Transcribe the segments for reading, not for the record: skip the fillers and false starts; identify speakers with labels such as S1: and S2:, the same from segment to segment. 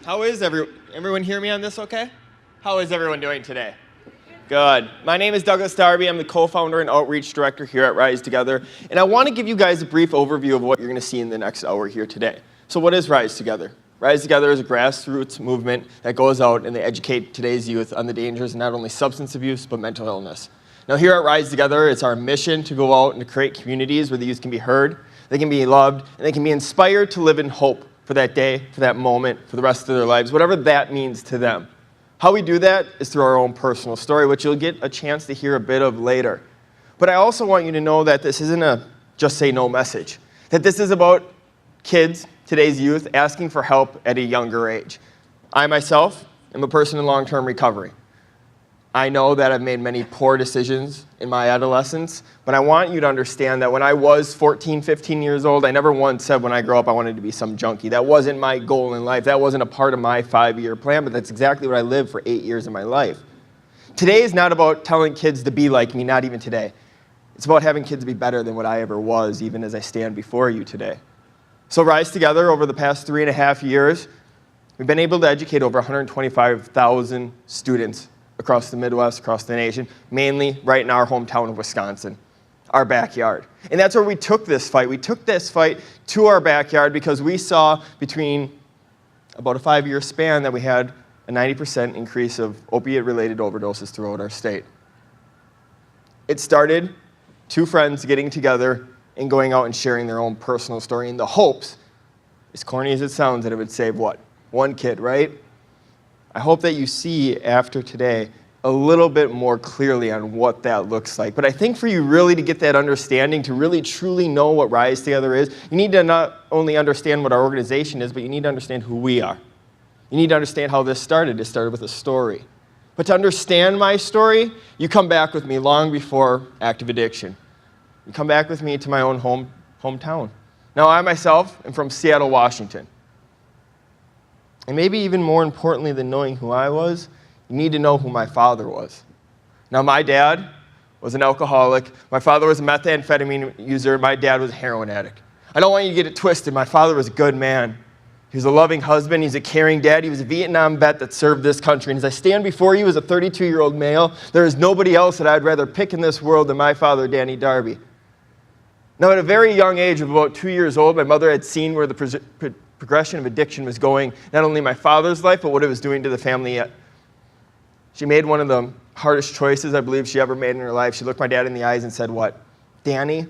S1: How is everyone hear me on this okay? How is everyone doing today? Good. My name is Douglas Darby. I'm the co-founder and outreach director here at Rise Together. And I want to give you guys a brief overview of what you're going to see in the next hour here today. So what is Rise Together? Rise Together is a grassroots movement that goes out and they educate today's youth on the dangers of not only substance abuse, but mental illness. Now here at Rise Together, it's our mission to go out and to create communities where the youth can be heard, they can be loved, and they can be inspired to live in hope for that day, for that moment, for the rest of their lives, whatever that means to them. How we do that is through our own personal story, which you'll get a chance to hear a bit of later. But I also want you to know that this isn't a just say no message, that this is about kids, today's youth, asking for help at a younger age. I myself am a person in long-term recovery. I know that I've made many poor decisions in my adolescence, but I want you to understand that when I was 14, 15 years old, I never once said when I grow up I wanted to be some junkie. That wasn't my goal in life. That wasn't a part of my 5-year plan, but that's exactly what I lived for 8 years of my life. Today is not about telling kids to be like me, not even today. It's about having kids be better than what I ever was, even as I stand before you today. So Rise Together, over the past 3.5 years, we've been able to educate over 125,000 students across the Midwest, across the nation, mainly right in our hometown of Wisconsin, our backyard. And that's where we took this fight. We took this fight to our backyard because we saw between about a 5-year span that we had a 90% increase of opiate-related overdoses throughout our state. It started 2 friends getting together and going out and sharing their own personal story in the hopes, as corny as it sounds, that it would save what? 1 kid, right? I hope that you see after today a little bit more clearly on what that looks like. But I think for you really to get that understanding, to really truly know what Rise Together is, you need to not only understand what our organization is, but you need to understand who we are. You need to understand how this started. It started with a story. But to understand my story, you come back with me long before active addiction. You come back with me to my own hometown. Now, I myself am from Seattle, Washington. And maybe even more importantly than knowing who I was, you need to know who my father was. Now, my dad was an alcoholic. My father was a methamphetamine user. My dad was a heroin addict. I don't want you to get it twisted. My father was a good man. He was a loving husband. He's a caring dad. He was a Vietnam vet that served this country. And as I stand before you as a 32-year-old male, there is nobody else that I'd rather pick in this world than my father, Danny Darby. Now, at a very young age of about 2 years old, my mother had seen where the progression of addiction was going, not only my father's life, but what it was doing to the family. She made one of the hardest choices I believe she ever made in her life. She looked my dad in the eyes and said, what? Danny,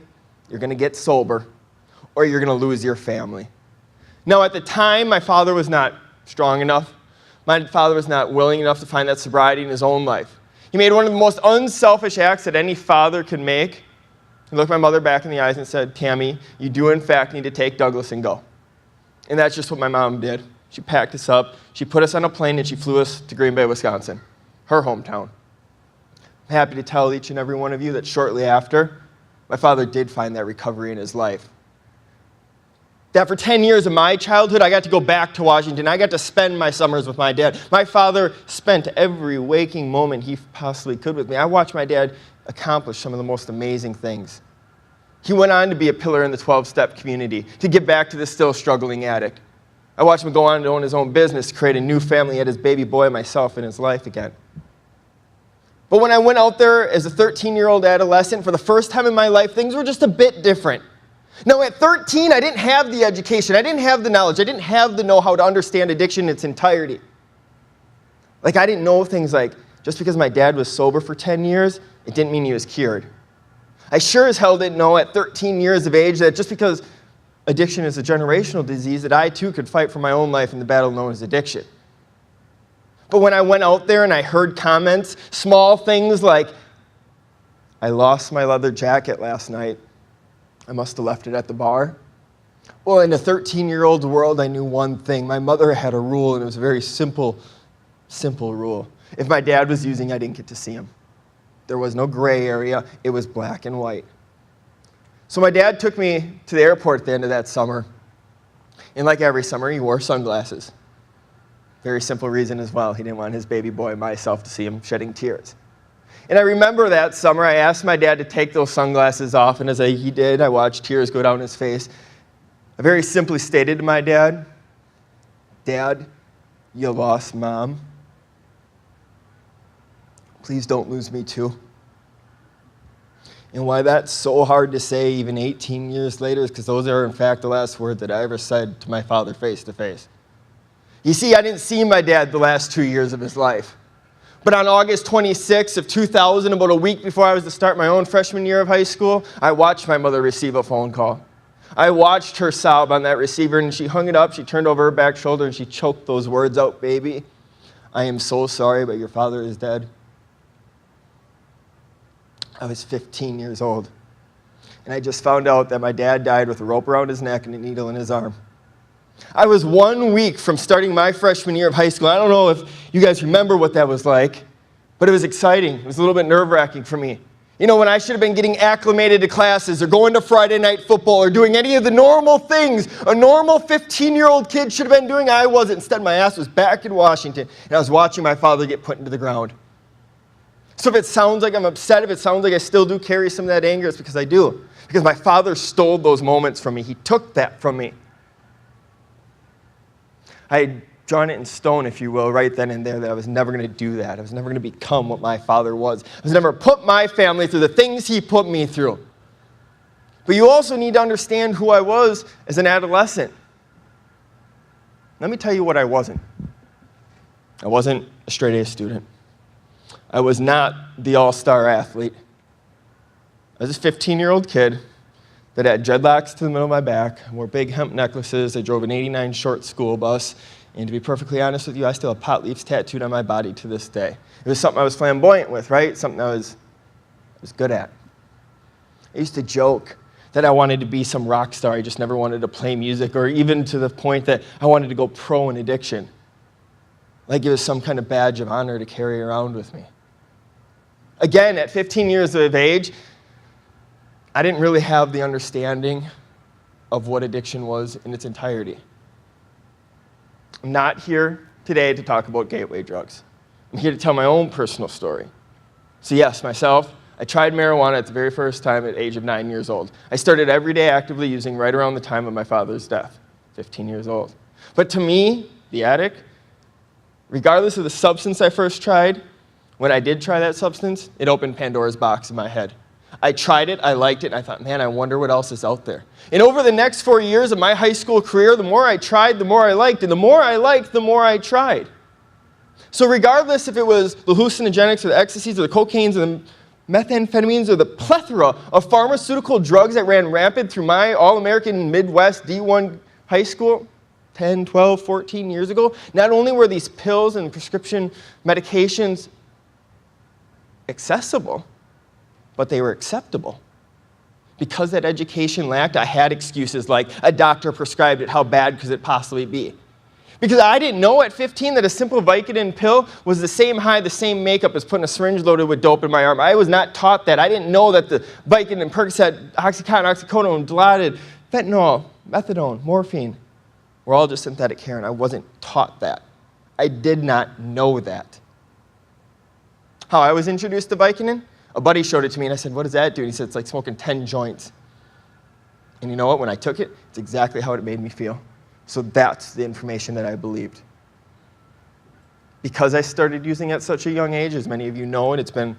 S1: you're going to get sober, or you're going to lose your family. Now, at the time, my father was not strong enough. My father was not willing enough to find that sobriety in his own life. He made one of the most unselfish acts that any father could make. He looked my mother back in the eyes and said, Tammy, you do in fact need to take Douglas and go. And that's just what my mom did. She packed us up, she put us on a plane, and she flew us to Green Bay, Wisconsin, her hometown. I'm happy to tell each and every one of you that shortly after, my father did find that recovery in his life. That for 10 years of my childhood, I got to go back to Washington. I got to spend my summers with my dad. My father spent every waking moment he possibly could with me. I watched my dad accomplish some of the most amazing things. He went on to be a pillar in the 12-step community, to give back to the still struggling addict. I watched him go on to own his own business, to create a new family, he had his baby boy, myself, in his life again. But when I went out there as a 13-year-old adolescent, for the first time in my life, things were just a bit different. Now, at 13, I didn't have the education, I didn't have the knowledge, I didn't have the know-how to understand addiction in its entirety. Like, I didn't know things like, just because my dad was sober for 10 years, it didn't mean he was cured. I sure as hell didn't know at 13 years of age that just because addiction is a generational disease, that I too could fight for my own life in the battle known as addiction. But when I went out there and I heard comments, small things like, I lost my leather jacket last night, I must have left it at the bar. Well, in a 13-year-old's world, I knew one thing. My mother had a rule, and it was a very simple rule. If my dad was using, I didn't get to see him. There was no gray area. It was black and white. So my dad took me to the airport at the end of that summer. And like every summer, he wore sunglasses. Very simple reason as well. He didn't want his baby boy, myself, to see him shedding tears. And I remember that summer, I asked my dad to take those sunglasses off, and as he did, I watched tears go down his face. I very simply stated to my dad, Dad, You lost Mom. Please don't lose me too. And why that's so hard to say even 18 years later is because those are, in fact, the last words that I ever said to my father face to face. You see, I didn't see my dad the last 2 years of his life. But on August 26th of 2000, about a week before I was to start my own freshman year of high school, I watched my mother receive a phone call. I watched her sob on that receiver, and she hung it up, she turned over her back shoulder, and she choked those words out, "Baby, I am so sorry, but your father is dead." I was 15 years old, and I just found out that my dad died with a rope around his neck and a needle in his arm. I was 1 week from starting my freshman year of high school. I don't know if you guys remember what that was like, but it was exciting. It was a little bit nerve-wracking for me. You know, when I should have been getting acclimated to classes or going to Friday night football or doing any of the normal things a normal 15-year-old kid should have been doing, I wasn't. Instead, my ass was back in Washington, and I was watching my father get put into the ground. So if it sounds like I'm upset, if it sounds like I still do carry some of that anger, it's because I do. Because my father stole those moments from me. He took that from me. I had drawn it in stone, if you will, right then and there that I was never going to do that. I was never going to become what my father was. I was never put my family through the things he put me through. But you also need to understand who I was as an adolescent. Let me tell you what I wasn't. I wasn't a straight-A student. I was not the all-star athlete. I was a 15-year-old kid that had dreadlocks to the middle of my back, wore big hemp necklaces. I drove an '89 short school bus. And to be perfectly honest with you, I still have pot leaves tattooed on my body to this day. It was something I was flamboyant with, right? Something I was good at. I used to joke that I wanted to be some rock star. I just never wanted to play music, or even to the point that I wanted to go pro in addiction. Like it was some kind of badge of honor to carry around with me. Again, at 15 years of age, I didn't really have the understanding of what addiction was in its entirety. I'm not here today to talk about gateway drugs. I'm here to tell my own personal story. So yes, myself, I tried marijuana at the very first time at the age of 9 years old. I started every day actively using right around the time of my father's death, 15 years old. But to me, the addict, regardless of the substance I first tried, when I did try that substance, it opened Pandora's box in my head. I tried it, I liked it, and I thought, man, I wonder what else is out there. And over the next 4 years of my high school career, the more I tried, the more I liked, and the more I liked, the more I tried. So regardless if it was the hallucinogenics or the ecstasies or the cocaines or the methamphetamines or the plethora of pharmaceutical drugs that ran rampant through my all-American Midwest D1 high school 10, 12, 14 years ago, not only were these pills and prescription medications accessible, but they were acceptable. Because that education lacked, I had excuses like a doctor prescribed it, how bad could it possibly be? Because I didn't know at 15 that a simple Vicodin pill was the same high, the same makeup as putting a syringe loaded with dope in my arm. I was not taught that. I didn't know that the Vicodin, Percocet, Oxycontin, oxycodone, Dilaudid, fentanyl, methadone, morphine were all just synthetic heroin. I wasn't taught that. I did not know that. How I was introduced to Vicodin? A buddy showed it to me, and I said, what does that do? And he said, it's like smoking 10 joints. And you know what? When I took it, it's exactly how it made me feel. So that's the information that I believed. Because I started using at such a young age, as many of you know, and it's been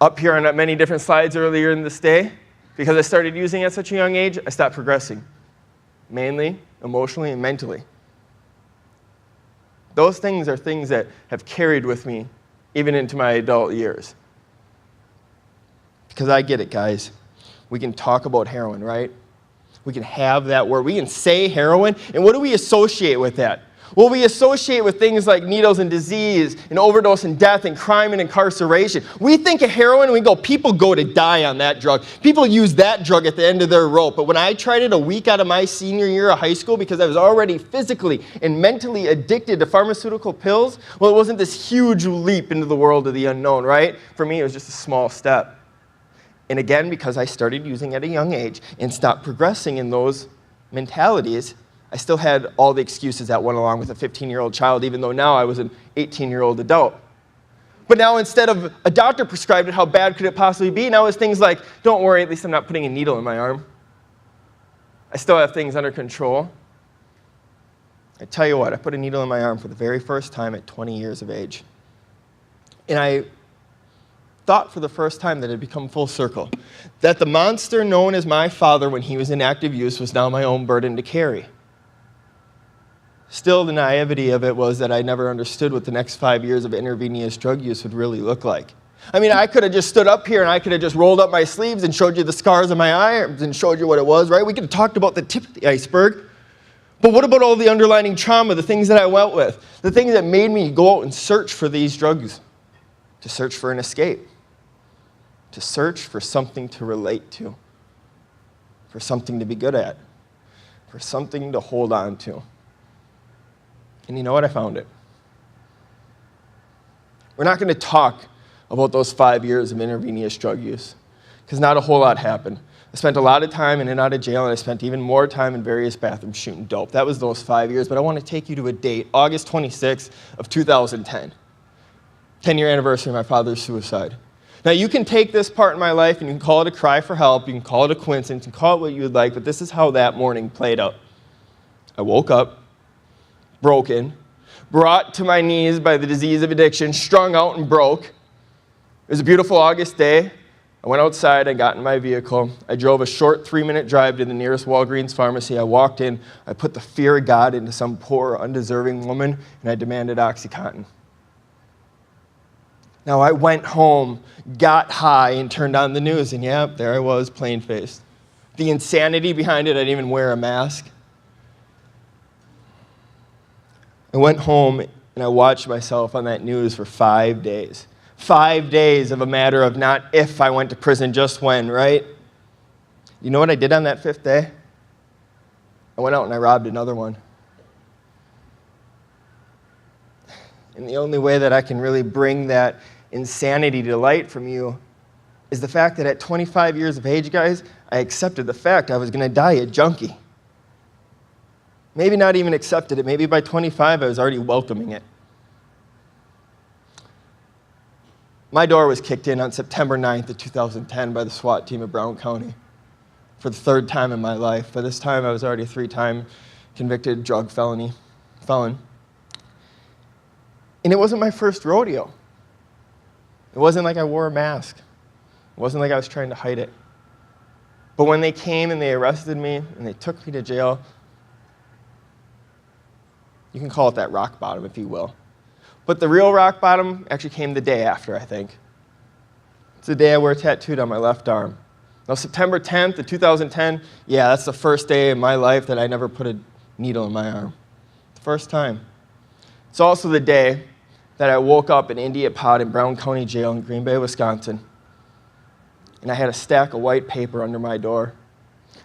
S1: up here on many different slides earlier in this day, because I started using at such a young age, I stopped progressing, mainly emotionally and mentally. Those things are things that have carried with me even into my adult years. Because I get it, guys. We can talk about heroin, right? We can have that word. We can say heroin, and what do we associate with that? Well, we associate with things like needles and disease, and overdose and death, and crime and incarceration. We think of heroin, and we go, people go to die on that drug. People use that drug at the end of their rope. But when I tried it a week out of my senior year of high school, because I was already physically and mentally addicted to pharmaceutical pills, well, it wasn't this huge leap into the world of the unknown, right? For me, it was just a small step. And again, because I started using at a young age and stopped progressing in those mentalities, I still had all the excuses that went along with a 15-year-old child, even though now I was an 18-year-old adult. But now instead of a doctor prescribed it, how bad could it possibly be? Now it's things like, don't worry, at least I'm not putting a needle in my arm. I still have things under control. I tell you what, I put a needle in my arm for the very first time at 20 years of age. And I thought for the first time that it had become full circle, that the monster known as my father when he was in active use was now my own burden to carry. Still, the naivety of it was that I never understood what the next 5 years of intravenous drug use would really look like. I mean, I could have just stood up here and I could have just rolled up my sleeves and showed you the scars on my arms and showed you what it was, right? We could have talked about the tip of the iceberg. But what about all the underlying trauma, the things that I went with, the things that made me go out and search for these drugs, to search for an escape, to search for something to relate to, for something to be good at, for something to hold on to. And you know what? I found it. We're not going to talk about those 5 years of intravenous drug use, because not a whole lot happened. I spent a lot of time in and out of jail, and I spent even more time in various bathrooms shooting dope. That was those 5 years, but I want to take you to a date, August 26th of 2010, 10-year anniversary of my father's suicide. Now, you can take this part in my life, and you can call it a cry for help, you can call it a coincidence, you can call it what you would like, but this is how that morning played out. I woke up, broken, brought to my knees by the disease of addiction, strung out and broke. It was a beautiful August day. I went outside, I got in my vehicle, I drove a short 3-minute drive to the nearest Walgreens pharmacy. I walked in, I put the fear of God into some poor, undeserving woman, and I demanded OxyContin. Now I went home, got high, and turned on the news, and yeah, there I was, plain-faced. The insanity behind it, I didn't even wear a mask. I went home, and I watched myself on that news for 5 days. 5 days of a matter of not if I went to prison, just when, right? You know what I did on that 5th day? I went out and I robbed another one. And the only way that I can really bring that insanity to light from you is the fact that at 25 years of age, guys, I accepted the fact I was going to die a junkie. Maybe not even accepted it. Maybe by 25, I was already welcoming it. My door was kicked in on September 9th of 2010 by the SWAT team of Brown County for the 3rd time in my life. By this time, I was already a 3-time convicted drug felon. And it wasn't my first rodeo. It wasn't like I wore a mask. It wasn't like I was trying to hide it. But when they came and they arrested me and they took me to jail, you can call it that rock bottom, if you will. But the real rock bottom actually came the day after, I think. It's the day I wear tattooed on my left arm. Now, September 10th of 2010, yeah, that's the first day in my life that I never put a needle in my arm. The first time. It's also the day that I woke up in India Pod in Brown County Jail in Green Bay, Wisconsin. And I had a stack of white paper under my door.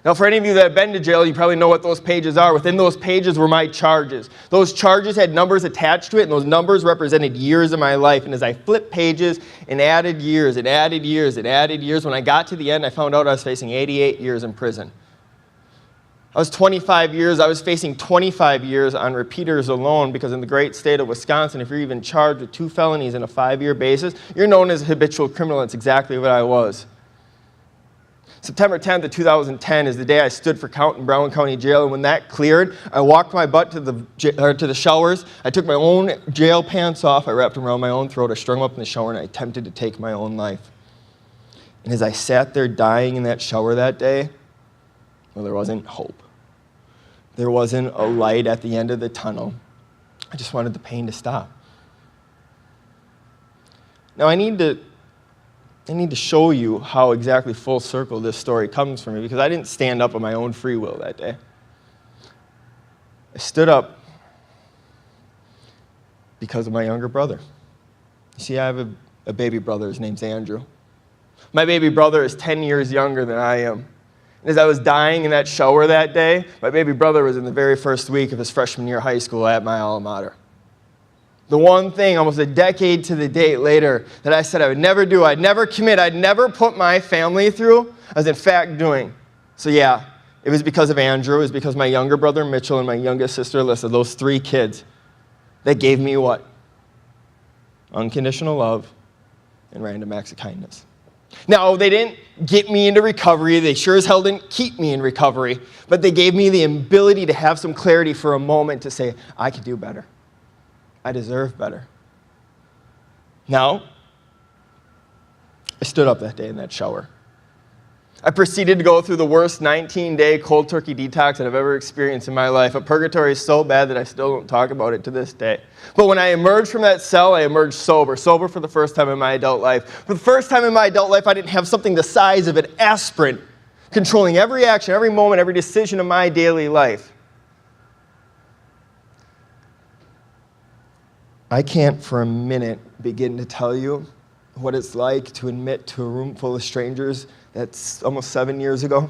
S1: Now, for any of you that have been to jail, you probably know what those pages are. Within those pages were my charges. Those charges had numbers attached to it, and those numbers represented years of my life. And as I flipped pages and added years and added years and added years, when I got to the end, I found out I was facing 88 years in prison. I was 25 years. I was facing 25 years on repeaters alone, because in the great state of Wisconsin, if you're even charged with 2 felonies on a 5-year basis, you're known as a habitual criminal. That's exactly what I was. September 10th of 2010 is the day I stood for count in Brown County Jail, and when that cleared, I walked my butt to the showers. I took my own jail pants off, I wrapped them around my own throat, I strung them up in the shower, and I attempted to take my own life. And as I sat there dying in that shower that day, well, there wasn't hope. There wasn't a light at the end of the tunnel. I just wanted the pain to stop. Now, I need to show you how exactly full circle this story comes for me, because I didn't stand up on my own free will that day. I stood up because of my younger brother. You see, I have a baby brother. His name's Andrew. My baby brother is 10 years younger than I am. And as I was dying in that shower that day, my baby brother was in the very first week of his freshman year of high school at my alma mater. The one thing, almost a decade to the date later, that I said I would never do, I'd never commit, I'd never put my family through, I was in fact doing. So yeah, it was because of Andrew, it was because my younger brother Mitchell and my youngest sister Alyssa, those 3 kids, that gave me what? Unconditional love and random acts of kindness. Now, they didn't get me into recovery. They sure as hell didn't keep me in recovery. But they gave me the ability to have some clarity for a moment to say, I could do better. I deserve better. Now, I stood up that day in that shower. I proceeded to go through the worst 19-day cold turkey detox that I've ever experienced in my life. A purgatory is so bad that I still don't talk about it to this day. But when I emerged from that cell, I emerged sober for the first time in my adult life. For the first time in my adult life, I didn't have something the size of an aspirin controlling every action, every moment, every decision of my daily life. I can't for a minute begin to tell you what it's like to admit to a room full of strangers that's almost 7 years ago,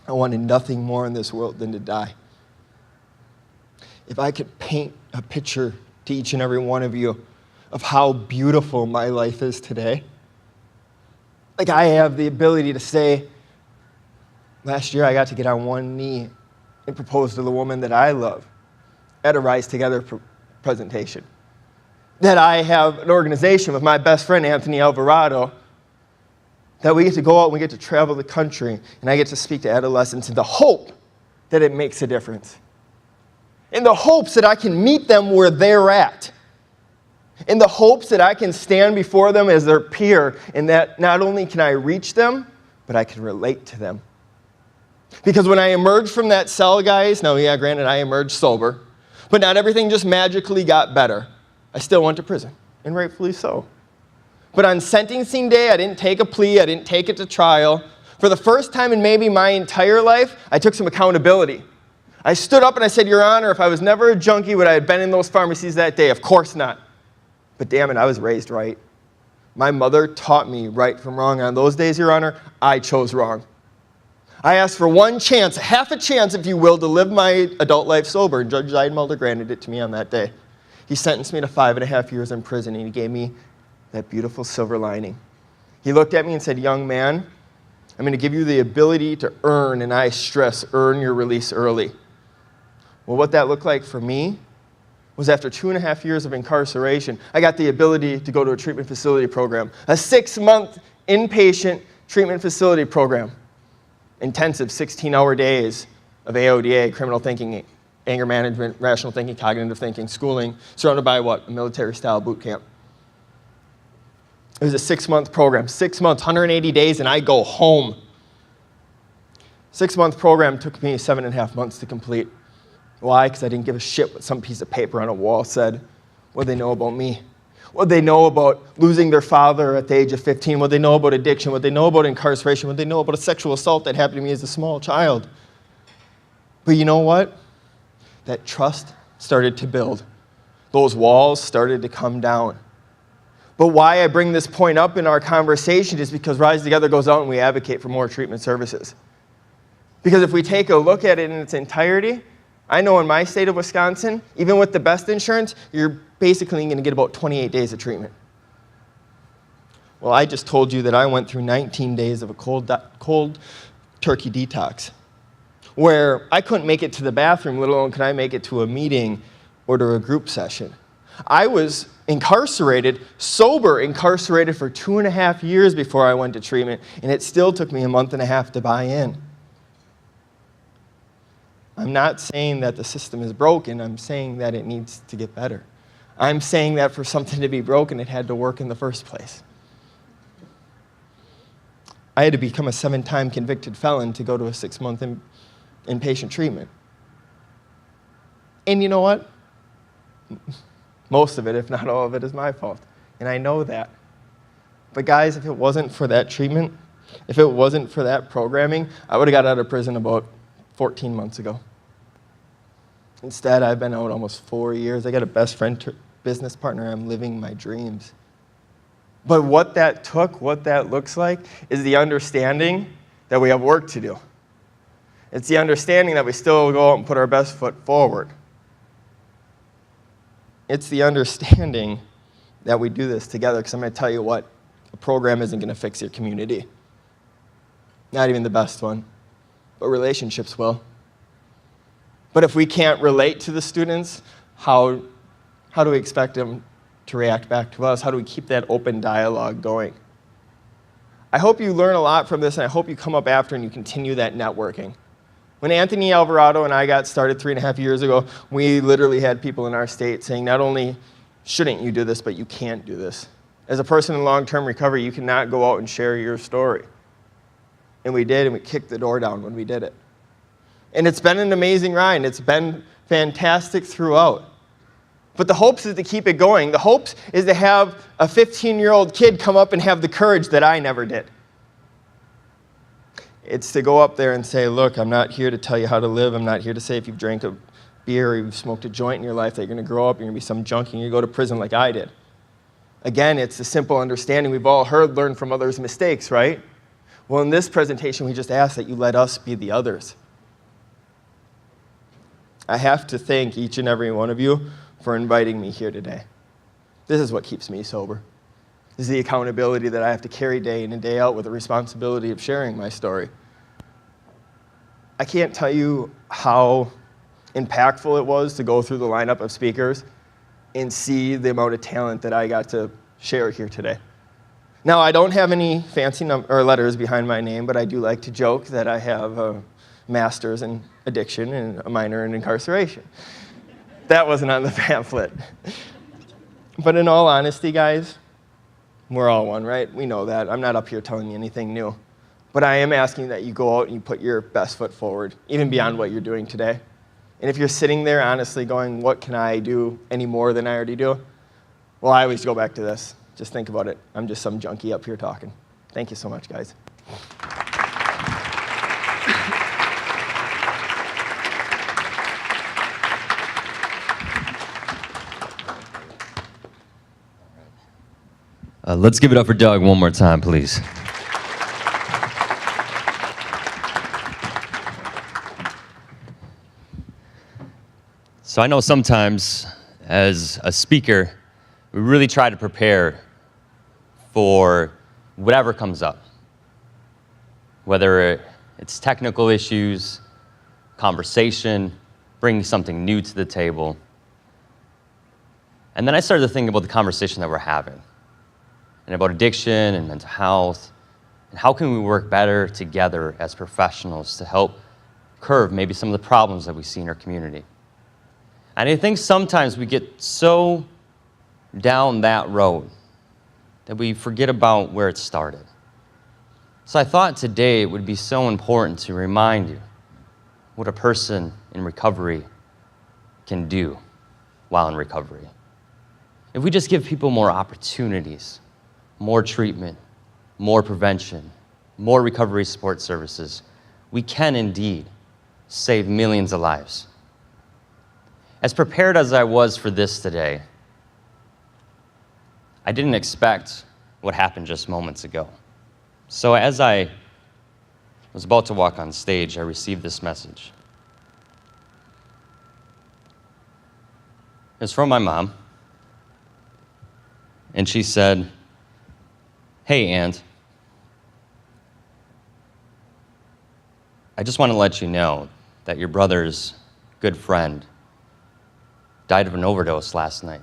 S1: I wanted nothing more in this world than to die. If I could paint a picture to each and every one of you of how beautiful my life is today, like I have the ability to say, last year I got to get on one knee and propose to the woman that I love at a Rise Together presentation. That I have an organization with my best friend, Anthony Alvarado, that we get to go out and we get to travel the country, and I get to speak to adolescents in the hope that it makes a difference. In the hopes that I can meet them where they're at. In the hopes that I can stand before them as their peer, and that not only can I reach them, but I can relate to them. Because when I emerged from that cell, guys, now yeah, granted I emerged sober, but not everything just magically got better. I still went to prison, and rightfully so. But on sentencing day, I didn't take a plea, I didn't take it to trial. For the first time in maybe my entire life, I took some accountability. I stood up and I said, Your Honor, if I was never a junkie, would I have been in those pharmacies that day? Of course not. But damn it, I was raised right. My mother taught me right from wrong. On those days, Your Honor, I chose wrong. I asked for one chance, half a chance, if you will, to live my adult life sober, and Judge Zeidenmelder granted it to me on that day. He sentenced me to 5.5 years in prison, and he gave me that beautiful silver lining. He looked at me and said, Young man, I'm going to give you the ability to earn, and I stress, earn your release early. Well, what that looked like for me was after 2.5 years of incarceration, I got the ability to go to a treatment facility program, a 6-month inpatient treatment facility program, intensive 16-hour days of AODA, criminal thinking, anger management, rational thinking, cognitive thinking, schooling, surrounded by what? A military-style boot camp. It was a 6-month program, 6 months, 180 days, and I go home. 6-month program took me 7.5 months to complete. Why? Because I didn't give a shit what some piece of paper on a wall said. What did they know about me? What did they know about losing their father at the age of 15? What did they know about addiction? What did they know about incarceration? What did they know about a sexual assault that happened to me as a small child? But you know what? That trust started to build. Those walls started to come down. But why I bring this point up in our conversation is because Rise Together goes out and we advocate for more treatment services. Because if we take a look at it in its entirety, I know in my state of Wisconsin, even with the best insurance, you're basically going to get about 28 days of treatment. Well, I just told you that I went through 19 days of a cold turkey detox, where I couldn't make it to the bathroom, let alone could I make it to a meeting or to a group session. I was incarcerated, sober incarcerated for 2.5 years before I went to treatment, and it still took me 1.5 months to buy in. I'm not saying that the system is broken, I'm saying that it needs to get better. I'm saying that for something to be broken, it had to work in the first place. I had to become a 7-time convicted felon to go to a 6-month inpatient treatment. And you know what? Most of it, if not all of it, is my fault. And I know that. But guys, if it wasn't for that treatment, if it wasn't for that programming, I would have got out of prison about 14 months ago. Instead, I've been out almost 4 years. I got a best friend, business partner. I'm living my dreams. But what that took, what that looks like, is the understanding that we have work to do. It's the understanding that we still go out and put our best foot forward. It's the understanding that we do this together, because I'm going to tell you what, a program isn't going to fix your community. Not even the best one, but relationships will. But if we can't relate to the students, how do we expect them to react back to us? How do we keep that open dialogue going? I hope you learn a lot from this, and I hope you come up after and you continue that networking. When Anthony Alvarado and I got started 3.5 years ago, we literally had people in our state saying, not only shouldn't you do this, but you can't do this. As a person in long-term recovery, you cannot go out and share your story. And we did, and we kicked the door down when we did it. And it's been an amazing ride, and it's been fantastic throughout. But the hopes is to keep it going. The hopes is to have a 15-year-old kid come up and have the courage that I never did. It's to go up there and say, look, I'm not here to tell you how to live. I'm not here to say if you've drank a beer or you've smoked a joint in your life that you're going to grow up, you're going to be some junkie, and you're going to go to prison like I did. Again, it's a simple understanding. We've all heard, learn from others' mistakes, right? Well, in this presentation, we just ask that you let us be the others. I have to thank each and every one of you for inviting me here today. This is what keeps me sober. This is the accountability that I have to carry day in and day out with the responsibility of sharing my story. I can't tell you how impactful it was to go through the lineup of speakers and see the amount of talent that I got to share here today. Now, I don't have any fancy letters behind my name, but I do like to joke that I have a master's in addiction and a minor in incarceration. That wasn't on the pamphlet. But in all honesty, guys, we're all one, right? We know that. I'm not up here telling you anything new. But I am asking that you go out and you put your best foot forward, even beyond what you're doing today. And if you're sitting there honestly going, what can I do any more than I already do? Well, I always go back to this. Just think about it. I'm just some junkie up here talking. Thank you so much, guys.
S2: Let's give it up for Doug one more time, please. So I know sometimes as a speaker, we really try to prepare for whatever comes up, whether it's technical issues, conversation, bringing something new to the table. And then I started to think about the conversation that we're having, and about addiction and mental health, and how can we work better together as professionals to help curb maybe some of the problems that we see in our community. And I think sometimes we get so down that road that we forget about where it started. So I thought today it would be so important to remind you what a person in recovery can do while in recovery. If we just give people more opportunities, more treatment, more prevention, more recovery support services, we can indeed save millions of lives. As prepared as I was for this today, I didn't expect what happened just moments ago. So as I was about to walk on stage, I received this message. It's from my mom, and she said, "Hey, Ant, I just want to let you know that your brother's good friend died of an overdose last night.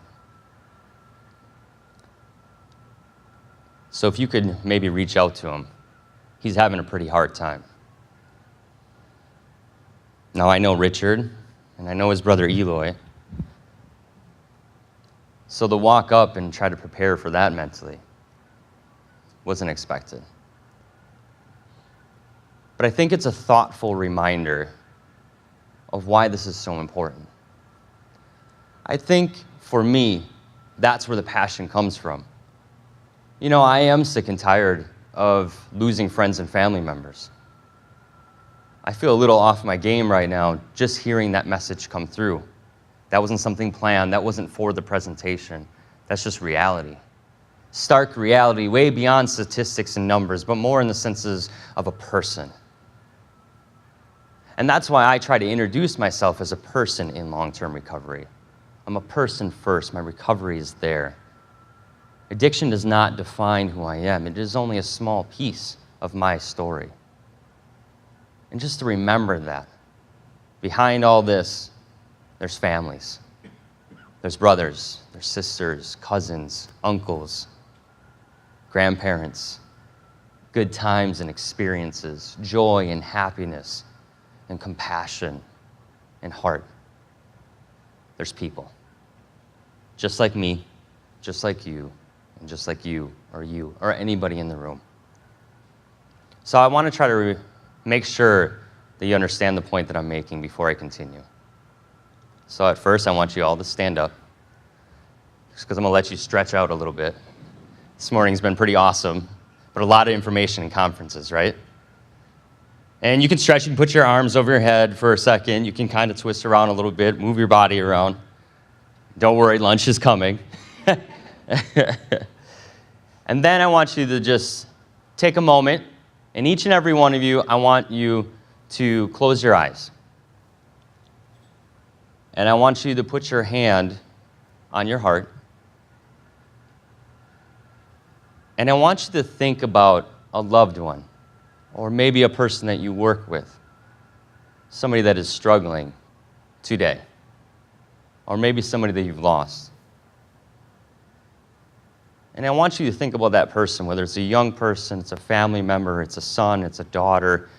S2: So if you could maybe reach out to him, he's having a pretty hard time." Now I know Richard, and I know his brother Eloy, so to walk up and try to prepare for that mentally wasn't expected. But I think it's a thoughtful reminder of why this is so important. I think for me, that's where the passion comes from. You know, I am sick and tired of losing friends and family members. I feel a little off my game right now just hearing that message come through. That wasn't something planned. That wasn't for the presentation. That's just reality. Stark reality, way beyond statistics and numbers, but more in the senses of a person. And that's why I try to introduce myself as a person in long-term recovery. I'm a person first. My recovery is there. Addiction does not define who I am. It is only a small piece of my story. And just to remember that, behind all this, there's families. There's brothers, there's sisters, cousins, uncles, grandparents. good times and experiences, joy and happiness and compassion and heart. There's people. Just like me, just like you, and just like you, or anybody in the room. So I want to try to make sure that you understand the point that I'm making before I continue. So at first, I want you all to stand up, just because I'm going to let you stretch out a little bit. This morning's been pretty awesome, but a lot of information in conferences, right? And you can stretch, you can put your arms over your head for a second, you can kind of twist around a little bit, move your body around. Don't worry, lunch is coming. And then I want you to just take a moment, and each and every one of you, I want you to close your eyes. And I want you to put your hand on your heart. And I want you to think about a loved one, or maybe a person that you work with, somebody that is struggling today, or maybe somebody that you've lost. And I want you to think about that person, whether it's a young person, it's a family member, it's a son, it's a daughter,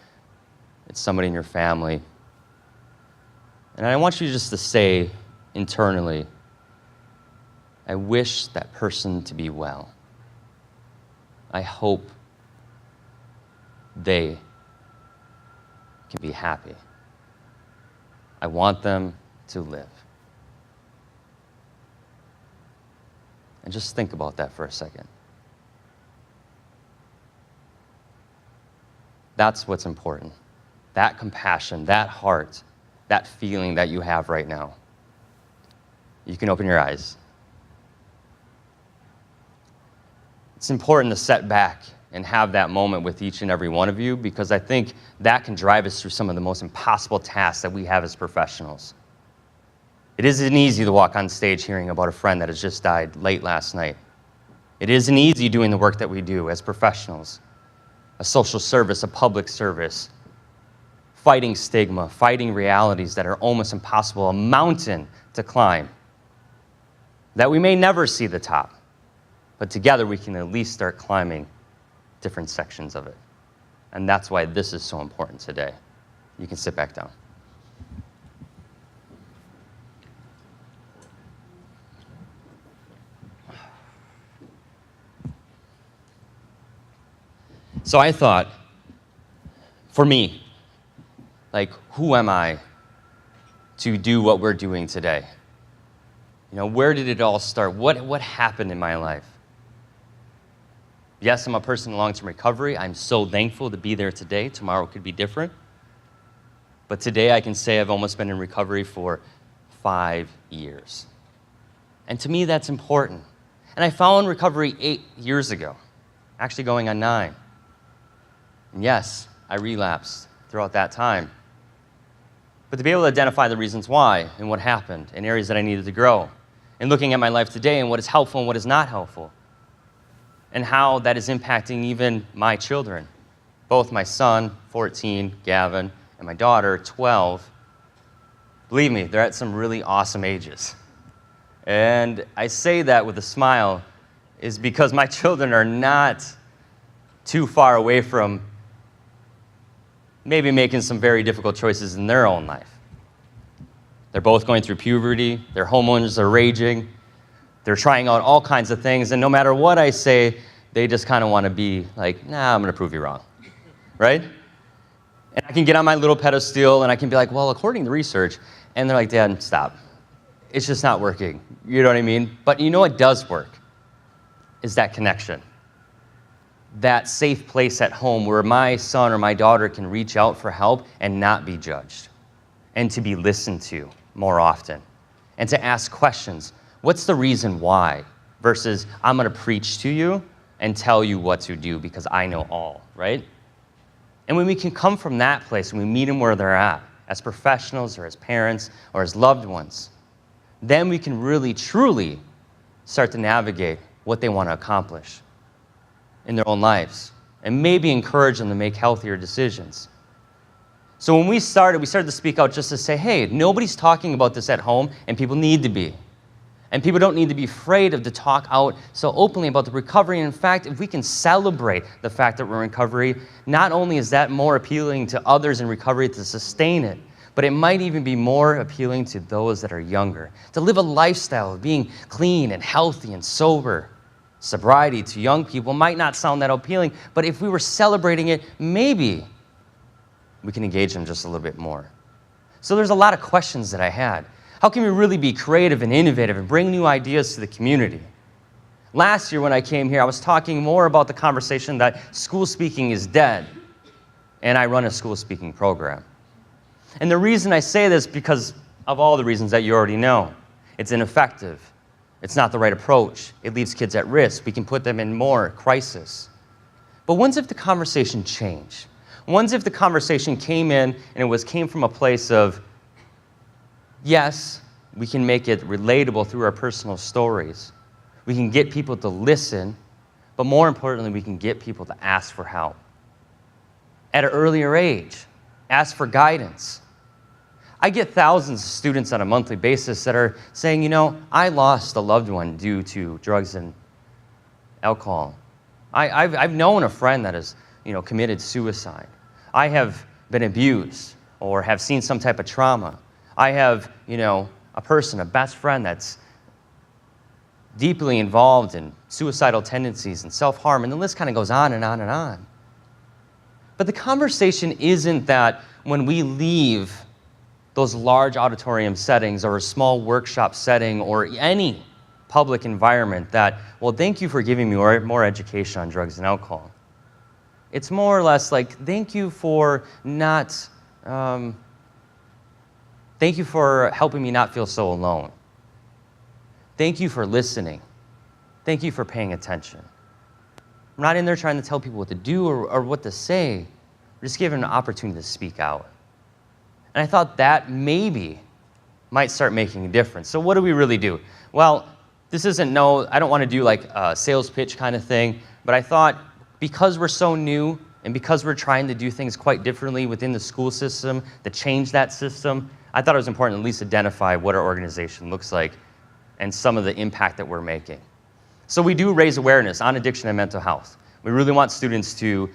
S2: it's somebody in your family. And I want you just to say internally, I wish that person to be well. I hope they can be happy. I want them to live. And just think about that for a second. That's what's important. That compassion, that heart, that feeling that you have right now. You can open your eyes. It's important to set back and have that moment with each and every one of you, because I think that can drive us through some of the most impossible tasks that we have as professionals. It isn't easy to walk on stage hearing about a friend that has just died late last night. It isn't easy doing the work that we do as professionals. A social service, a public service, fighting stigma, fighting realities that are almost impossible, a mountain to climb, that we may never see the top, but together we can at least start climbing different sections of it. And that's why this is so important today. You can sit back down. So I thought, for me, like, who am I to do what we're doing today? You know, where did it all start? What happened in my life? Yes, I'm a person in long-term recovery. I'm so thankful to be there today. Tomorrow could be different. But today I can say I've almost been in recovery for 5 years. And to me, that's important. And I found recovery 8 years ago, actually going on 9. And yes, I relapsed throughout that time. But to be able to identify the reasons why and what happened and areas that I needed to grow, and looking at my life today and what is helpful and what is not helpful, and how that is impacting even my children, both my son, 14, Gavin, and my daughter, 12. Believe me, they're at some really awesome ages. And I say that with a smile is because my children are not too far away from maybe making some very difficult choices in their own life. They're both going through puberty, their hormones are raging, they're trying out all kinds of things, and no matter what I say, they just kind of want to be like, nah, I'm going to prove you wrong, right? And I can get on my little pedestal, and I can be like, well, according to research, and they're like, Dad, stop. It's just not working, you know what I mean? But you know what does work is that connection. That safe place at home where my son or my daughter can reach out for help and not be judged, and to be listened to more often, and to ask questions. What's the reason why? Versus, I'm going to preach to you and tell you what to do because I know all, right? And when we can come from that place and we meet them where they're at, as professionals or as parents or as loved ones, then we can really, truly start to navigate what they want to accomplish in their own lives, and maybe encourage them to make healthier decisions. So when we started to speak out just to say, hey, nobody's talking about this at home, and people need to be. And people don't need to be afraid to talk out so openly about the recovery. And in fact, if we can celebrate the fact that we're in recovery, not only is that more appealing to others in recovery to sustain it, but it might even be more appealing to those that are younger. To live a lifestyle of being clean and healthy and sober. Sobriety to young people might not sound that appealing, but if we were celebrating it, maybe we can engage them just a little bit more. So there's a lot of questions that I had. How can we really be creative and innovative and bring new ideas to the community? Last year when I came here, I was talking more about the conversation that school speaking is dead, and I run a school speaking program. And the reason I say this because of all the reasons that you already know. It's ineffective. It's not the right approach. It leaves kids at risk. We can put them in more crisis. But what if the conversation changed? What if the conversation came in and came from a place of, yes, we can make it relatable through our personal stories. We can get people to listen, but more importantly, we can get people to ask for help. At an earlier age, ask for guidance. I get thousands of students on a monthly basis that are saying, you know, I lost a loved one due to drugs and alcohol. I've known a friend that has, committed suicide. I have been abused or have seen some type of trauma. I have, a person, a best friend that's deeply involved in suicidal tendencies and self-harm, and the list kind of goes on and on and on. But the conversation isn't that when we leave those large auditorium settings or a small workshop setting or any public environment that, well, thank you for giving me more education on drugs and alcohol. It's more or less like, thank you for thank you for helping me not feel so alone. Thank you for listening. Thank you for paying attention. I'm not in there trying to tell people what to do or what to say. We're just giving them an opportunity to speak out. And I thought that maybe might start making a difference. So what do we really do? Well, this isn't I don't want to do like a sales pitch kind of thing, but I thought because we're so new and because we're trying to do things quite differently within the school system to change that system, I thought it was important to at least identify what our organization looks like and some of the impact that we're making. So we do raise awareness on addiction and mental health. We really want students to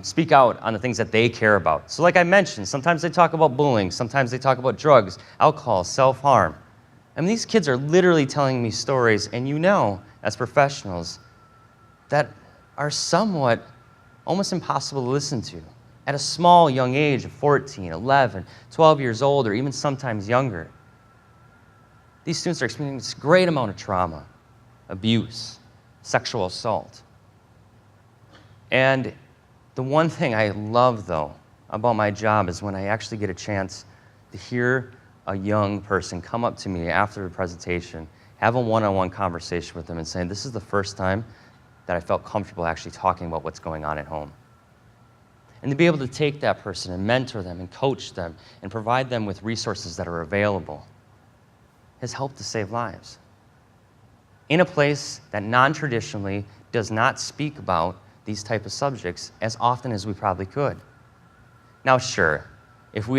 S2: speak out on the things that they care about. So like I mentioned, sometimes they talk about bullying, sometimes they talk about drugs, alcohol, self-harm. I mean, these kids are literally telling me stories, and as professionals, that are somewhat almost impossible to listen to at a small, young age of 14, 11, 12 years old, or even sometimes younger. These students are experiencing a great amount of trauma, abuse, sexual assault. And the one thing I love, though, about my job is when I actually get a chance to hear a young person come up to me after the presentation, have a one-on-one conversation with them and say, this is the first time that I felt comfortable actually talking about what's going on at home. And to be able to take that person and mentor them and coach them and provide them with resources that are available has helped to save lives. In a place that non-traditionally does not speak about these type of subjects as often as we probably could. Now, sure, if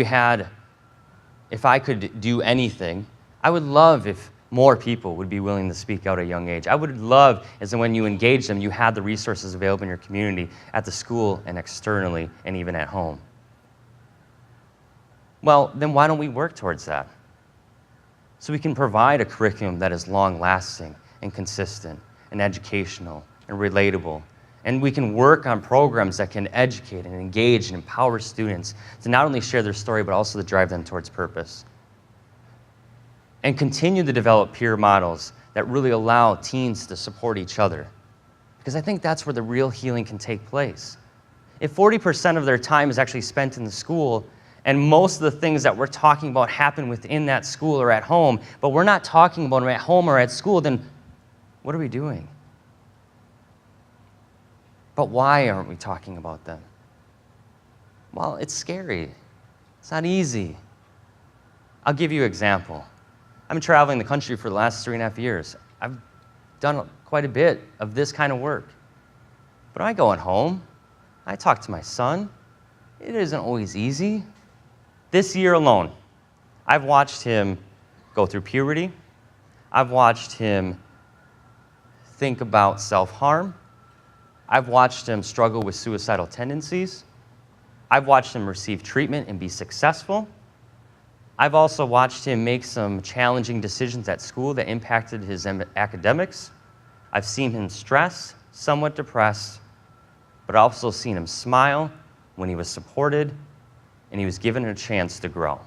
S2: I could do anything, I would love if more people would be willing to speak out at a young age. I would love as when you engage them, you had the resources available in your community, at the school and externally, and even at home. Well, then why don't we work towards that? So we can provide a curriculum that is long-lasting and consistent and educational and relatable. And we can work on programs that can educate and engage and empower students to not only share their story, but also to drive them towards purpose. And continue to develop peer models that really allow teens to support each other. Because I think that's where the real healing can take place. If 40% of their time is actually spent in the school, and most of the things that we're talking about happen within that school or at home, but we're not talking about them at home or at school, then what are we doing? But why aren't we talking about them? Well, it's scary. It's not easy. I'll give you an example. I've been traveling the country for the last 3.5 years. I've done quite a bit of this kind of work. But I go at home, I talk to my son. It isn't always easy. This year alone, I've watched him go through puberty. I've watched him think about self-harm. I've watched him struggle with suicidal tendencies. I've watched him receive treatment and be successful. I've also watched him make some challenging decisions at school that impacted his academics. I've seen him stressed, somewhat depressed, but I've also seen him smile when he was supported and he was given a chance to grow.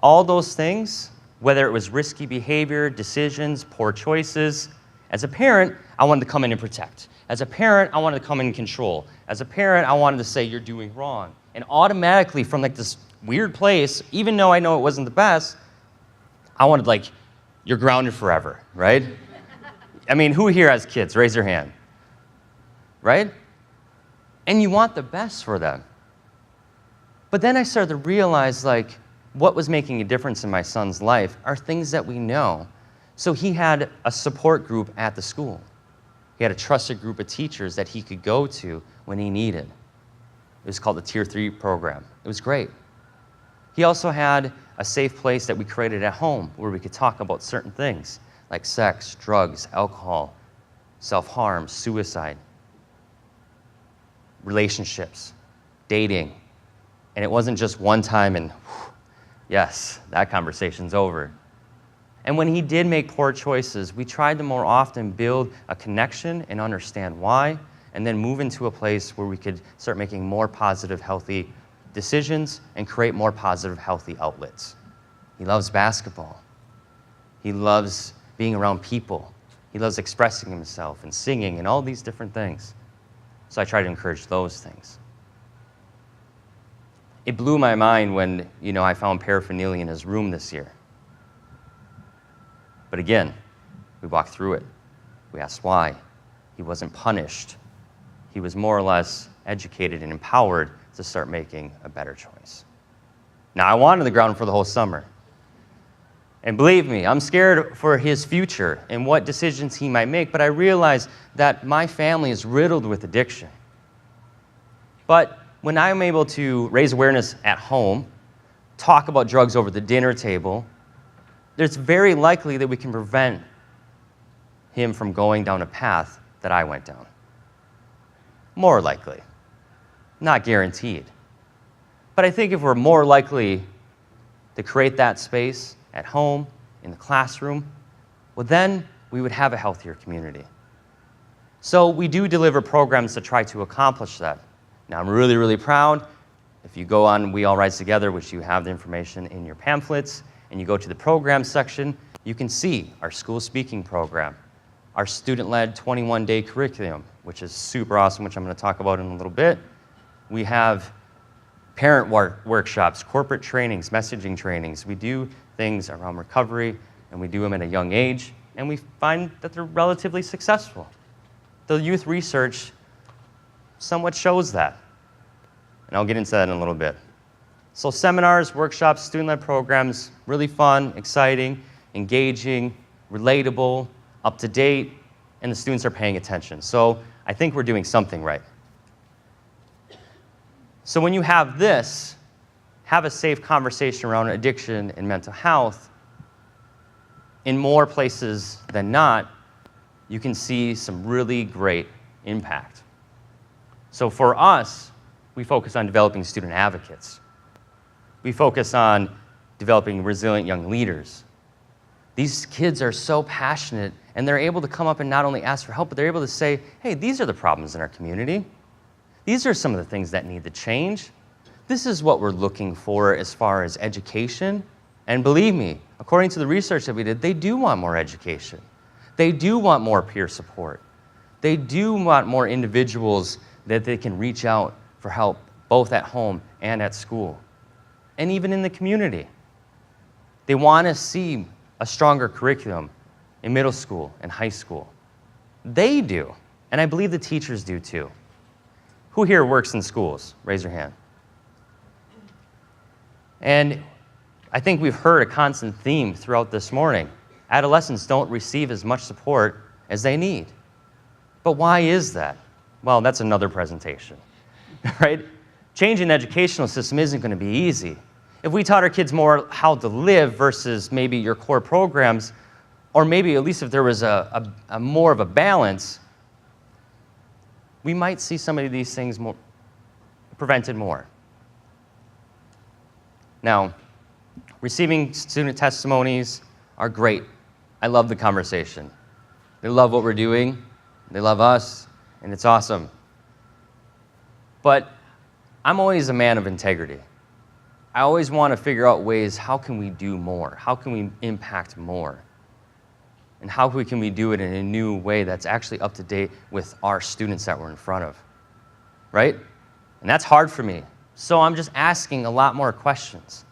S2: All those things, whether it was risky behavior, decisions, poor choices, as a parent, I wanted to come in and protect. As a parent, I wanted to come in and control. As a parent, I wanted to say, you're doing wrong. And automatically, from like this weird place, even though I know it wasn't the best, I wanted like, you're grounded forever, right? I mean, who here has kids? Raise your hand. Right? And you want the best for them. But then I started to realize, like, what was making a difference in my son's life are things that we know. So he had a support group at the school. He had a trusted group of teachers that he could go to when he needed. It was called the Tier 3 program. It was great. He also had a safe place that we created at home where we could talk about certain things like sex, drugs, alcohol, self-harm, suicide, relationships, dating. And it wasn't just one time and, yes, that conversation's over. And when he did make poor choices, we tried to more often build a connection and understand why, and then move into a place where we could start making more positive, healthy decisions and create more positive, healthy outlets. He loves basketball. He loves being around people. He loves expressing himself and singing and all these different things. So I try to encourage those things. It blew my mind when, I found paraphernalia in his room this year. But again, we walked through it. We asked why. He wasn't punished. He was more or less educated and empowered to start making a better choice. Now, I wanted the ground for the whole summer. And believe me, I'm scared for his future and what decisions he might make, but I realize that my family is riddled with addiction. But when I'm able to raise awareness at home, talk about drugs over the dinner table, it's very likely that we can prevent him from going down a path that I went down. More likely. Not guaranteed. But I think if we're more likely to create that space at home, in the classroom, well then we would have a healthier community. So we do deliver programs to try to accomplish that. Now I'm really, really proud. If you go on We All Rise Together, which you have the information in your pamphlets, and you go to the program section, you can see our school speaking program, our student-led 21-day curriculum, which is super awesome, which I'm going to talk about in a little bit. We have parent workshops, corporate trainings, messaging trainings. We do things around recovery, and we do them at a young age, and we find that they're relatively successful. The youth research somewhat shows that, and I'll get into that in a little bit. So seminars, workshops, student-led programs, really fun, exciting, engaging, relatable, up-to-date, and the students are paying attention. So I think we're doing something right. So when you have this, have a safe conversation around addiction and mental health, in more places than not, you can see some really great impact. So for us, we focus on developing student advocates. We focus on developing resilient young leaders. These kids are so passionate, and they're able to come up and not only ask for help, but they're able to say, hey, these are the problems in our community. These are some of the things that need to change. This is what we're looking for as far as education. And believe me, according to the research that we did, they do want more education. They do want more peer support. They do want more individuals that they can reach out for help, both at home and at school, and even in the community. They want to see a stronger curriculum in middle school and high school. They do, and I believe the teachers do too. Who here works in schools? Raise your hand. And I think we've heard a constant theme throughout this morning. Adolescents don't receive as much support as they need. But why is that? Well, that's another presentation, right? Changing the educational system isn't going to be easy. if we taught our kids more how to live versus maybe your core programs, or maybe at least if there was a more of a balance, we might see some of these things more prevented more. Now, receiving student testimonies are great. I love the conversation. They love what we're doing, they love us, and it's awesome. But I'm always a man of integrity. I always want to figure out ways, how can we do more? How can we impact more? And how can we do it in a new way that's actually up to date with our students that we're in front of, right? And that's hard for me. So I'm just asking a lot more questions.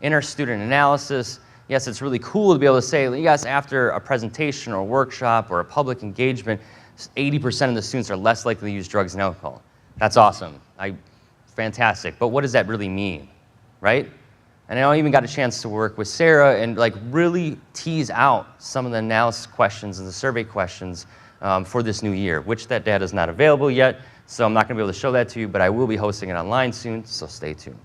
S2: In our student analysis, yes, it's really cool to be able to say, yes, after a presentation or a workshop or a public engagement, 80% of the students are less likely to use drugs and alcohol. That's awesome. Fantastic. But what does that really mean, right? And I even got a chance to work with Sarah and really tease out some of the analysis questions and the survey questions for this new year, which that data is not available yet, so I'm not going to be able to show that to you, but I will be hosting it online soon, so stay tuned.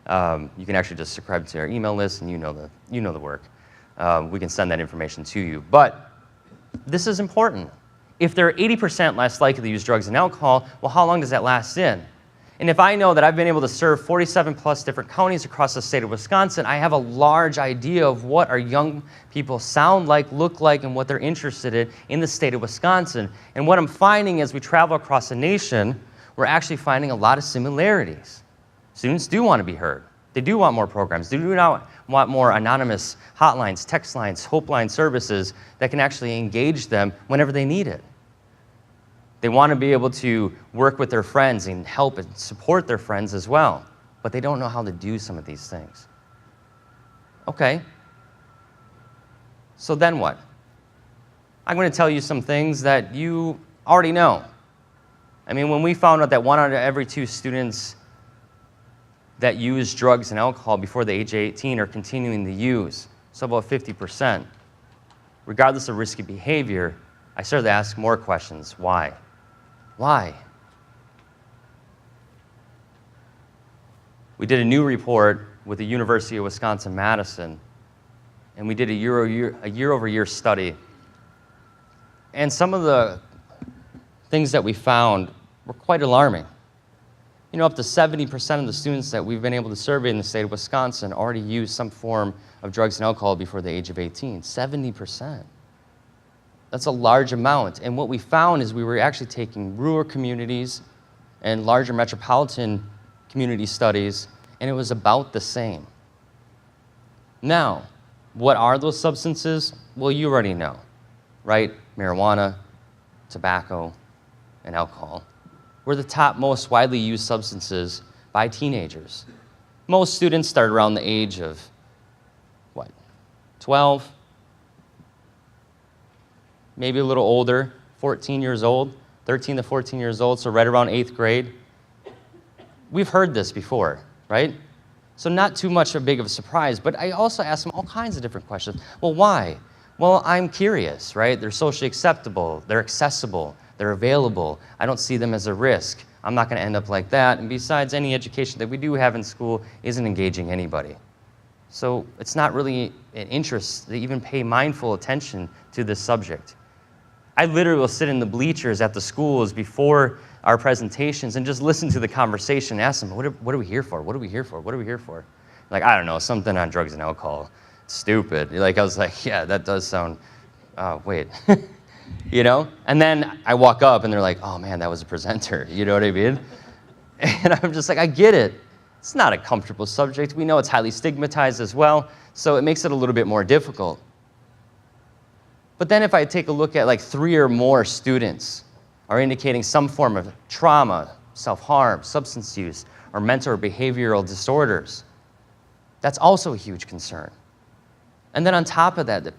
S2: You can actually just subscribe to our email list, and you know the work. We can send that information to you. But this is important. If they're 80% less likely to use drugs and alcohol, well, how long does that last in? And if I know that I've been able to serve 47 plus different counties across the state of Wisconsin, I have a large idea of what our young people sound like, look like, and what they're interested in the state of Wisconsin. And what I'm finding as we travel across the nation, we're actually finding a lot of similarities. Students do want to be heard. They do want more programs. They do not want more anonymous hotlines, text lines, hope line services that can actually engage them whenever they need it. They want to be able to work with their friends and help and support their friends as well, but they don't know how to do some of these things. Okay, so then what? I'm going to tell you some things that you already know. I mean, when we found out that 1 out of every 2 students that use drugs and alcohol before the age of 18 are continuing to use, so about 50%, regardless of risky behavior, I started to ask more questions. Why? Why? We did a new report with the University of Wisconsin-Madison, and we did a year-over-year study. And some of the things that we found were quite alarming. You know, up to 70% of the students that we've been able to survey in the state of Wisconsin already use some form of drugs and alcohol before the age of 18. 70%. That's a large amount. And what we found is we were actually taking rural communities and larger metropolitan community studies, and it was about the same. Now, what are those substances? Well, you already know, right? Marijuana, tobacco, and alcohol were the top most widely used substances by teenagers. Most students start around the age of, 12? Maybe a little older, 14 years old, 13 to 14 years old, so right around 8th grade. We've heard this before, right? So not too much of a big of a surprise, but I also ask them all kinds of different questions. Well, why? Well, I'm curious, right? They're socially acceptable, they're accessible, they're available. I don't see them as a risk. I'm not going to end up like that. And besides, any education that we do have in school isn't engaging anybody. So it's not really an interest to even pay mindful attention to this subject. I literally will sit in the bleachers at the schools before our presentations and just listen to the conversation and ask them, what are we here for? What are we here for? What are we here for? Like, I don't know, something on drugs and alcohol. Stupid. Like, I was like, yeah, that does sound, wait. You know? And then I walk up and they're like, oh man, that was a presenter. You know what I mean? And I'm just like, I get it. It's not a comfortable subject. We know it's highly stigmatized as well, so it makes it a little bit more difficult. But then if I take a look at like 3 or more students are indicating some form of trauma, self-harm, substance use, or mental or behavioral disorders, that's also a huge concern. And then on top of that, that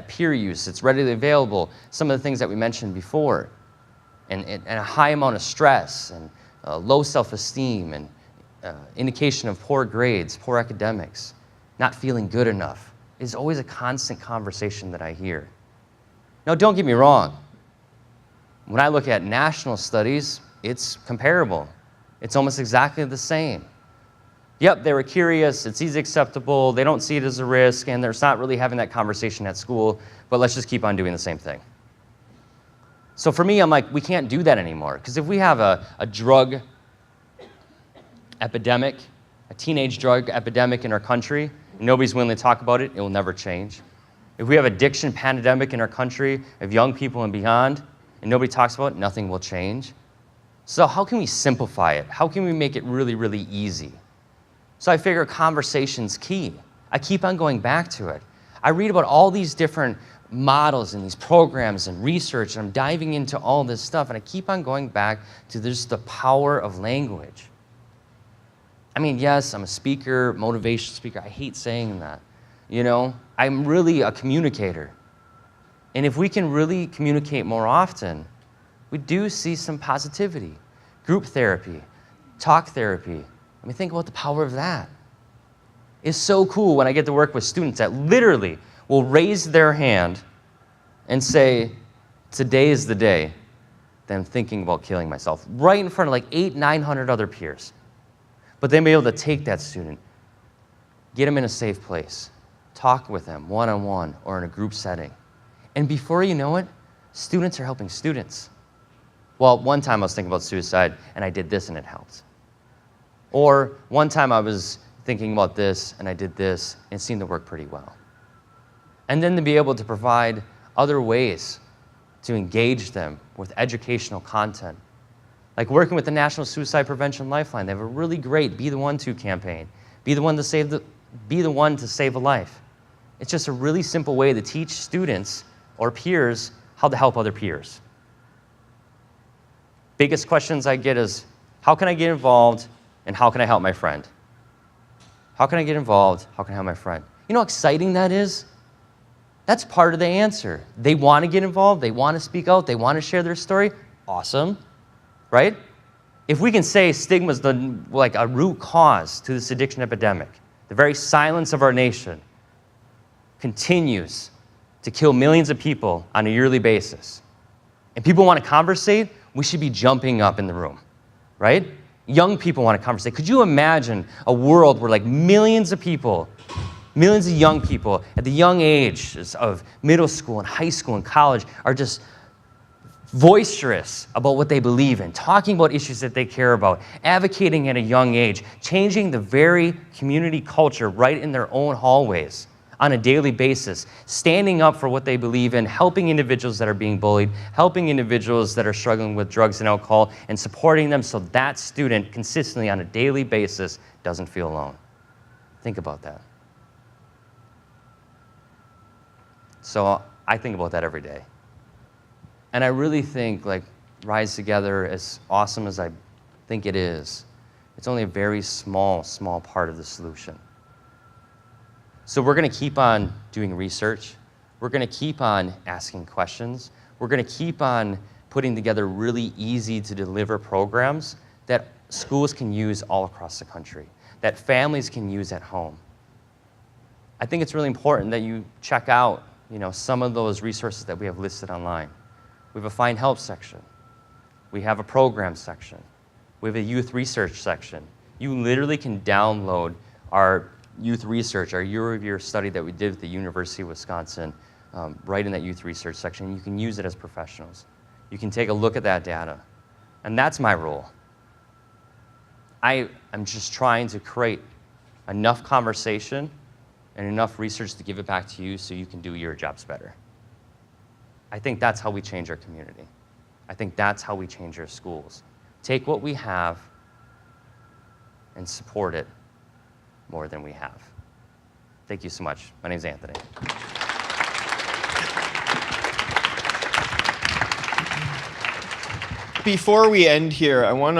S2: peer use, it's readily available, some of the things that we mentioned before, and a high amount of stress, and low self-esteem, and indication of poor grades, poor academics, not feeling good enough, is always a constant conversation that I hear. Now, don't get me wrong. When I look at national studies, it's comparable. It's almost exactly the same. Yep, they were curious, it's easy acceptable, they don't see it as a risk, and they're not really having that conversation at school, but let's just keep on doing the same thing. So for me, I'm like, we can't do that anymore, because if we have a drug epidemic, a teenage drug epidemic in our country, and nobody's willing to talk about it, it will never change. If we have addiction pandemic in our country of young people and beyond, and nobody talks about it, nothing will change. So how can we simplify it? How can we make it really, really easy? So I figure conversation's key. I keep on going back to it. I read about all these different models and these programs and research, and I'm diving into all this stuff, and I keep on going back to just the power of language. I mean, yes, I'm a speaker, motivational speaker. I hate saying that. You know, I'm really a communicator. And if we can really communicate more often, we do see some positivity. Group therapy, talk therapy. I mean, think about the power of that. It's so cool when I get to work with students that literally will raise their hand and say, today is the day that I'm thinking about killing myself, right in front of like 800, 900 other peers. But then be able to take that student, get them in a safe place, talk with them one-on-one or in a group setting. And before you know it, students are helping students. Well, one time I was thinking about suicide, and I did this, and it helped. Or one time I was thinking about this, and I did this, and it seemed to work pretty well. And then to be able to provide other ways to engage them with educational content. Like working with the National Suicide Prevention Lifeline, they have a really great Be the One To campaign. Be the one to save a life. It's just a really simple way to teach students or peers how to help other peers. Biggest questions I get is, how can I get involved and how can I help my friend? How can I get involved? How can I help my friend? You know how exciting that is? That's part of the answer. They want to get involved, they want to speak out, they want to share their story. Awesome, right? If we can say stigma is like a root cause to this addiction epidemic, the very silence of our nation continues to kill millions of people on a yearly basis, and people want to conversate, we should be jumping up in the room, right? Young people want to conversate. Could you imagine a world where like millions of people, millions of young people at the young ages of middle school and high school and college are just boisterous about what they believe in, talking about issues that they care about, advocating at a young age, changing the very community culture right in their own hallways on a daily basis, standing up for what they believe in, helping individuals that are being bullied, helping individuals that are struggling with drugs and alcohol, and supporting them so that student consistently on a daily basis doesn't feel alone. Think about that. So I think about that every day. And I really think like Rise Together, as awesome as I think it is, it's only a very small part of the solution. So we're going to keep on doing research. We're going to keep on asking questions. We're going to keep on putting together really easy to deliver programs that schools can use all across the country, that families can use at home. I think it's really important that you check out, some of those resources that we have listed online. We have a Find Help section. We have a program section. We have a youth research section. You literally can download our youth research, our year-over-year study that we did at the University of Wisconsin, right in that youth research section. You can use it as professionals. You can take a look at that data. And that's my role. I'm just trying to create enough conversation and enough research to give it back to you so you can do your jobs better. I think that's how we change our community. I think that's how we change our schools. Take what we have and support it more than we have. Thank you so much. My name's Anthony.
S1: Before we end here, I want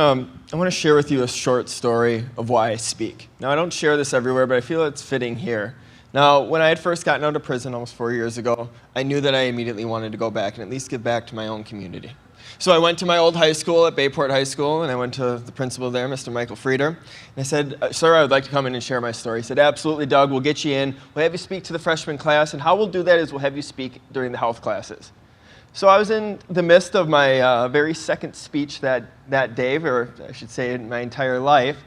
S1: to share with you a short story of why I speak. Now, I don't share this everywhere, but I feel it's fitting here. Now, when I had first gotten out of prison almost 4 years ago, I knew that I immediately wanted to go back and at least give back to my own community. So I went to my old high school at Bayport High School, and I went to the principal there, Mr. Michael Frieder, and I said, "Sir, I would like to come in and share my story." He said, "Absolutely, Doug, we'll get you in. We'll have you speak to the freshman class, and how we'll do that is we'll have you speak during the health classes." So I was in the midst of my very second speech that day, or I should say in my entire life,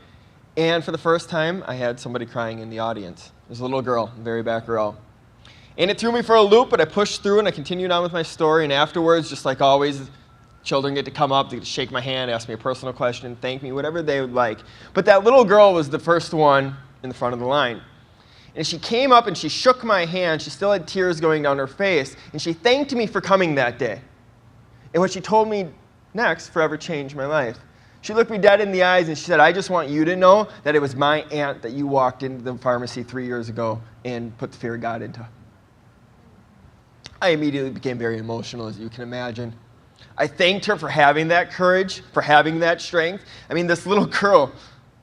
S1: And for the first time, I had somebody crying in the audience. There's a little girl in the very back row. And it threw me for a loop, but I pushed through and I continued on with my story. And afterwards, just like always, children get to come up, they get to shake my hand, ask me a personal question, thank me, whatever they would like. But that little girl was the first one in the front of the line. And she came up and she shook my hand. She still had tears going down her face. And she thanked me for coming that day. And what she told me next forever changed my life. She looked me dead in the eyes and she said, I just want you to know that it was my aunt that you walked into the pharmacy 3 years ago and put the fear of God into. I immediately became very emotional, as you can imagine. I thanked her for having that courage, for having that strength. I mean, this little girl,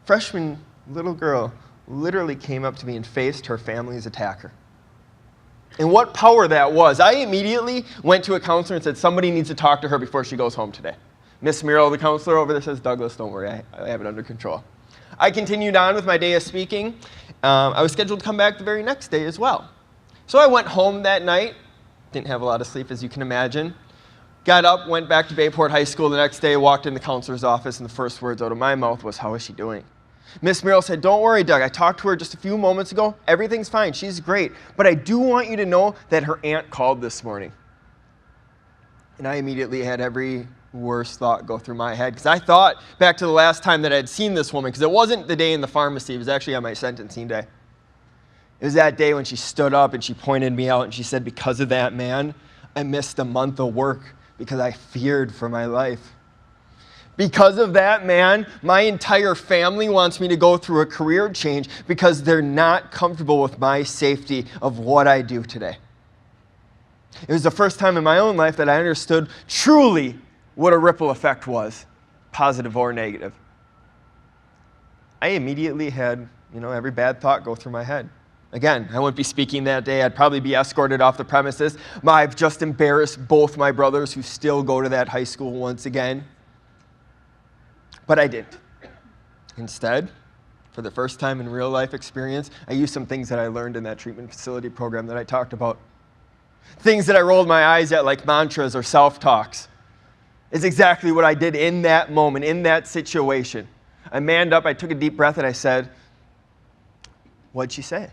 S1: freshman little girl, literally came up to me and faced her family's attacker. And what power that was. I immediately went to a counselor and said, somebody needs to talk to her before she goes home today. Miss Muriel, the counselor over there, says, Douglas, don't worry, I have it under control. I continued on with my day of speaking. I was scheduled to come back the very next day as well. So I went home that night. Didn't have a lot of sleep, as you can imagine. Got up, went back to Bayport High School the next day, walked in the counselor's office, and the first words out of my mouth was, how is she doing? Miss Muriel said, don't worry, Doug. I talked to her just a few moments ago. Everything's fine. She's great. But I do want you to know that her aunt called this morning. And I immediately had every worst thought go through my head, because I thought back to the last time that I had seen this woman, because it wasn't the day in the pharmacy. It was actually on my sentencing day. It was that day when she stood up and she pointed me out and she said, because of that man, I missed a month of work because I feared for my life. Because of that man, my entire family wants me to go through a career change because they're not comfortable with my safety of what I do today. It was the first time in my own life that I understood truly what a ripple effect was, positive or negative. I immediately had, every bad thought go through my head. Again, I wouldn't be speaking that day. I'd probably be escorted off the premises. I've just embarrassed both my brothers who still go to that high school once again. But I didn't. Instead, for the first time in real life experience, I used some things that I learned in that treatment facility program that I talked about. Things that I rolled my eyes at, like mantras or self-talks. It's exactly what I did in that moment, in that situation. I manned up, I took a deep breath, and I said, what'd she say?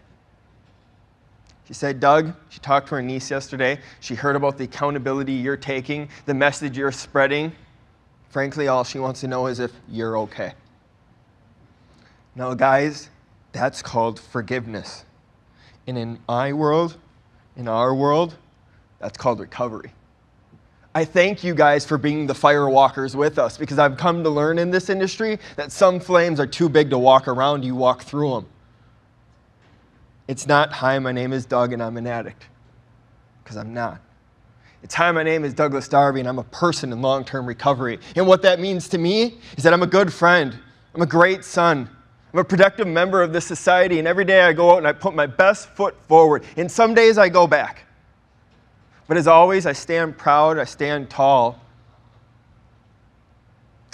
S1: She said, Doug, she talked to her niece yesterday. She heard about the accountability you're taking, the message you're spreading. Frankly, all she wants to know is if you're okay. Now, guys, that's called forgiveness. And in my world, in our world, that's called recovery. I thank you guys for being the fire walkers with us, because I've come to learn in this industry that some flames are too big to walk around. You walk through them. It's not, hi, my name is Doug and I'm an addict, because I'm not. It's, hi, my name is Douglas Darby and I'm a person in long-term recovery. And what that means to me is that I'm a good friend. I'm a great son. I'm a productive member of this society, and every day I go out and I put my best foot forward. And some days I go back. But as always, I stand proud, I stand tall.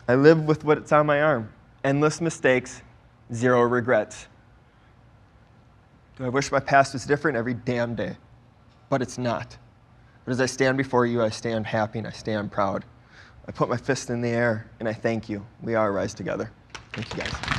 S1: I live with what's on my arm. Endless mistakes, zero regrets. Do I wish my past was different? Every damn day. But it's not. But as I stand before you, I stand happy and I stand proud. I put my fist in the air and I thank you. We are Rise Together. Thank you, guys.